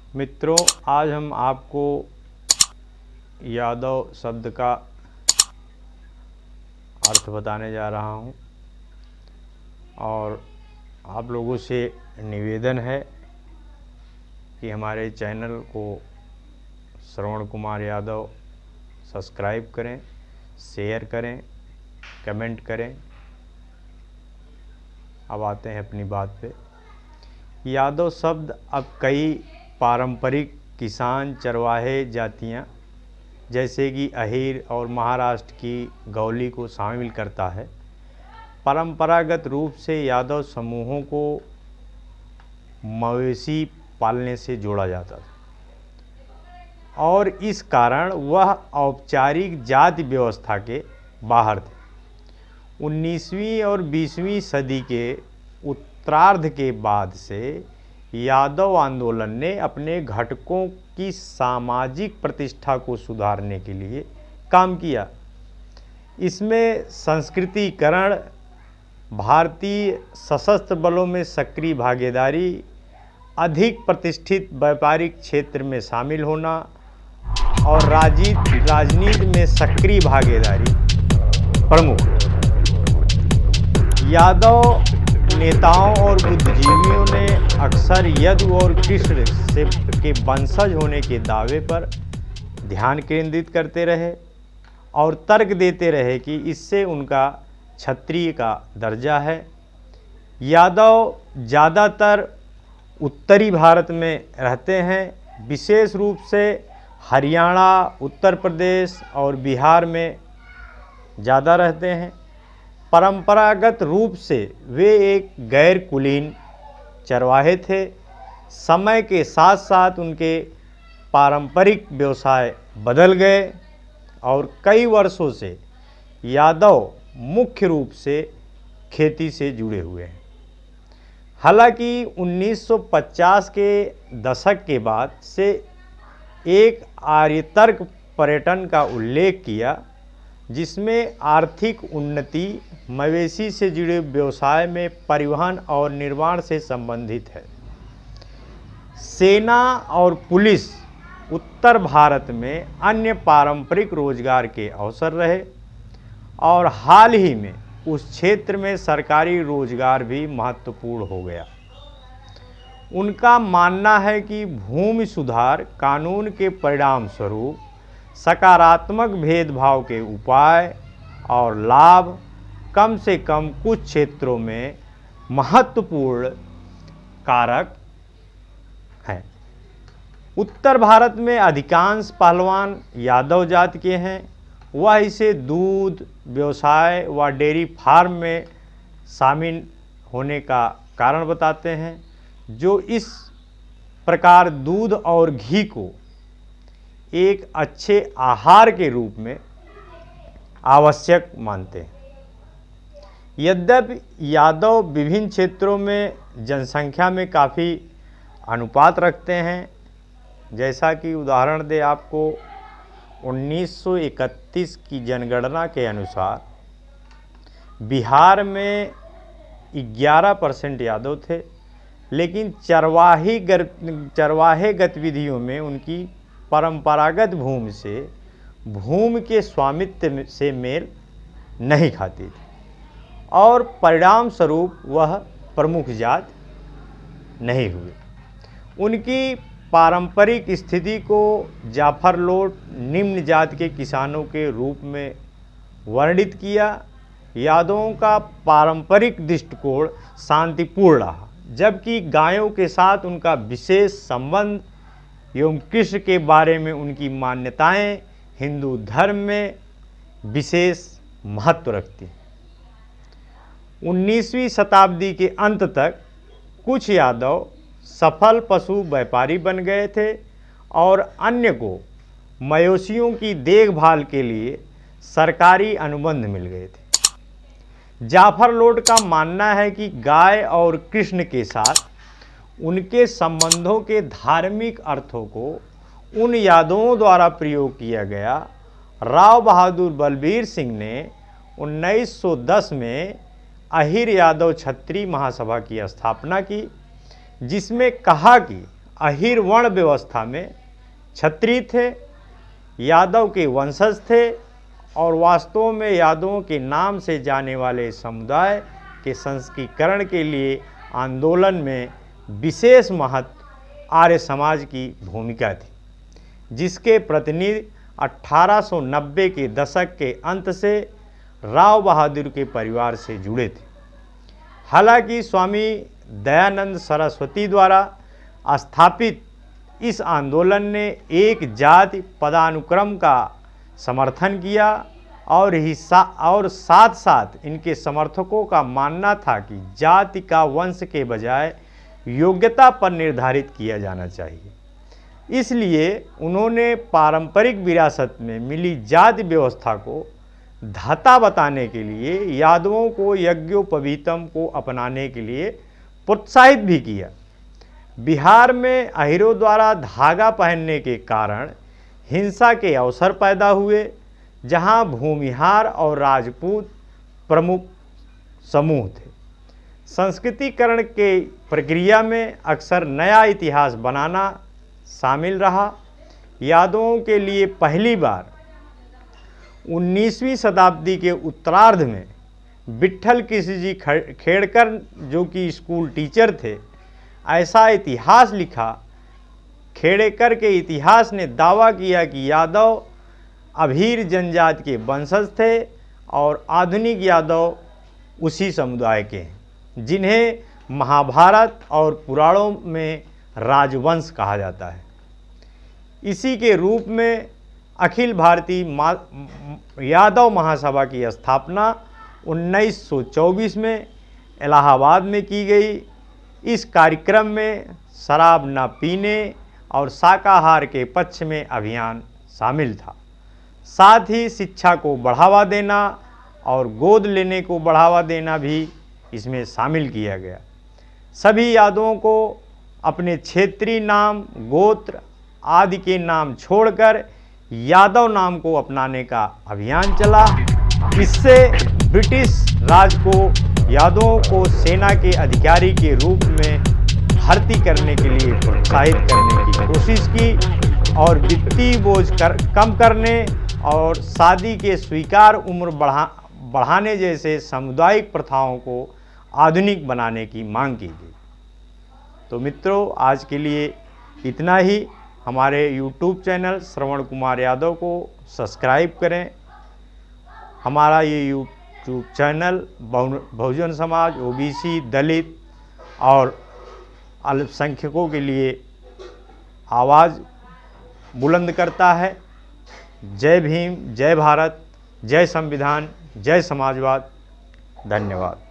मित्रों, आज हम आपको यादव शब्द का अर्थ बताने जा रहा हूं और आप लोगों से निवेदन है कि हमारे चैनल को श्रवण कुमार यादव सब्सक्राइब करें, शेयर करें, कमेंट करें। अब आते हैं अपनी बात पे। यादव शब्द अब कई पारंपरिक किसान चरवाहे जातियां जैसे कि अहीर और महाराष्ट्र की गौली को शामिल करता है। परंपरागत रूप से यादव समूहों को मवेशी पालने से जोड़ा जाता था और इस कारण वह औपचारिक जाति व्यवस्था के बाहर थे। 19वीं और 20वीं सदी के उत्तरार्ध के बाद से यादव आंदोलन ने अपने घटकों की सामाजिक प्रतिष्ठा को सुधारने के लिए काम किया। इसमें संस्कृतिकरण, भारतीय सशस्त्र बलों में सक्रिय भागीदारी, अधिक प्रतिष्ठित व्यापारिक क्षेत्र में शामिल होना और राजनीति में सक्रिय भागीदारी प्रमुख। यादव नेताओं और बुद्धिजीवियों ने अक्सर यदु और कृष्ण के वंशज होने के दावे पर ध्यान केंद्रित करते रहे और तर्क देते रहे कि इससे उनका क्षत्रिय का दर्जा है। यादव ज़्यादातर उत्तरी भारत में रहते हैं, विशेष रूप से हरियाणा, उत्तर प्रदेश और बिहार में ज़्यादा रहते हैं। परंपरागत रूप से वे एक गैर कुलीन चरवाहे थे। समय के साथ साथ उनके पारंपरिक व्यवसाय बदल गए और कई वर्षों से यादव मुख्य रूप से खेती से जुड़े हुए हैं। हालांकि 1950 के दशक के बाद से एक आर्यतर्क पर्यटन का उल्लेख किया, जिसमें आर्थिक उन्नति मवेशी से जुड़े व्यवसाय में परिवहन और निर्माण से संबंधित है। सेना और पुलिस उत्तर भारत में अन्य पारंपरिक रोजगार के अवसर रहे और हाल ही में उस क्षेत्र में सरकारी रोजगार भी महत्वपूर्ण हो गया। उनका मानना है कि भूमि सुधार कानून के परिणाम स्वरूप सकारात्मक भेदभाव के उपाय और लाभ कम से कम कुछ क्षेत्रों में महत्वपूर्ण कारक हैं। उत्तर भारत में अधिकांश पहलवान यादव जाति के हैं। वह इसे दूध व्यवसाय व डेयरी फार्म में शामिल होने का कारण बताते हैं, जो इस प्रकार दूध और घी को एक अच्छे आहार के रूप में आवश्यक मानते हैं। यद्यपि यादव विभिन्न क्षेत्रों में जनसंख्या में काफ़ी अनुपात रखते हैं। जैसा कि उदाहरण दे आपको, 1931 की जनगणना के अनुसार बिहार में 11% यादव थे, लेकिन चरवाहे गतिविधियों में उनकी परंपरागत भूमि के स्वामित्व से मेल नहीं खाती थी और परिणाम स्वरूप वह प्रमुख जात नहीं हुए। उनकी पारंपरिक स्थिति को जाफर लोट निम्न जाति के किसानों के रूप में वर्णित किया। यादवों का पारंपरिक दृष्टिकोण शांतिपूर्ण रहा, जबकि गायों के साथ उनका विशेष संबंध एवं कृष्ण के बारे में उनकी मान्यताएं हिंदू धर्म में विशेष महत्व रखती हैं। 19वीं शताब्दी के अंत तक कुछ यादव सफल पशु व्यापारी बन गए थे और अन्य को मवेशियों की देखभाल के लिए सरकारी अनुबंध मिल गए थे। जाफर लोट का मानना है कि गाय और कृष्ण के साथ उनके संबंधों के धार्मिक अर्थों को उन यादवों द्वारा प्रयोग किया गया। राव बहादुर बलबीर सिंह ने 1910 में अहीर यादव क्षत्रिय महासभा की स्थापना की, जिसमें कहा कि अहीर वर्ण व्यवस्था में क्षत्रिय थे, यादव के वंशज थे और वास्तव में यादवों के नाम से जाने वाले समुदाय के संस्कीकरण के लिए आंदोलन में विशेष महत्व आर्य समाज की भूमिका थी, जिसके प्रतिनिधि 1890 के दशक के अंत से राव बहादुर के परिवार से जुड़े थे। हालांकि स्वामी दयानंद सरस्वती द्वारा स्थापित इस आंदोलन ने एक जाति पदानुक्रम का समर्थन किया और साथ साथ इनके समर्थकों का मानना था कि जाति का वंश के बजाय योग्यता पर निर्धारित किया जाना चाहिए। इसलिए उन्होंने पारंपरिक विरासत में मिली जाति व्यवस्था को धाता बताने के लिए यादवों को यज्ञोपवीतम को अपनाने के लिए प्रोत्साहित भी किया। बिहार में अहीरों द्वारा धागा पहनने के कारण हिंसा के अवसर पैदा हुए, जहां भूमिहार और राजपूत प्रमुख समूह थे। संस्कृतिकरण के प्रक्रिया में अक्सर नया इतिहास बनाना शामिल रहा। यादवों के लिए पहली बार 19वीं शताब्दी के उत्तरार्ध में विट्ठल कृष्णजी खेड़कर, जो कि स्कूल टीचर थे, ऐसा इतिहास लिखा। खेड़ेकर के इतिहास ने दावा किया कि यादव अभीर जनजाति के वंशज थे और आधुनिक यादव उसी समुदाय के हैं, जिन्हें महाभारत और पुराणों में राजवंश कहा जाता है। इसी के रूप में अखिल भारतीय यादव महासभा की स्थापना 1924 में इलाहाबाद में की गई। इस कार्यक्रम में शराब न पीने और शाकाहार के पक्ष में अभियान शामिल था। साथ ही शिक्षा को बढ़ावा देना और गोद लेने को बढ़ावा देना भी इसमें शामिल किया गया। सभी यादवों को अपने क्षेत्रीय नाम, गोत्र आदि के नाम छोड़कर यादव नाम को अपनाने का अभियान चला। इससे ब्रिटिश राज को यादवों को सेना के अधिकारी के रूप में भर्ती करने के लिए प्रोत्साहित करने की कोशिश की और वित्तीय बोझ कम करने और शादी के स्वीकार उम्र बढ़ाने जैसे सामुदायिक प्रथाओं को आधुनिक बनाने की मांग की गई। तो मित्रों, आज के लिए इतना ही। हमारे YouTube चैनल श्रवण कुमार यादव को सब्सक्राइब करें। हमारा ये YouTube channel Bahujan Samaj, OBC, दलित और अल्पसंख्यकों के लिए आवाज़ बुलंद करता है। जय भीम, जय भारत, जय संविधान, जय समाजवाद। धन्यवाद।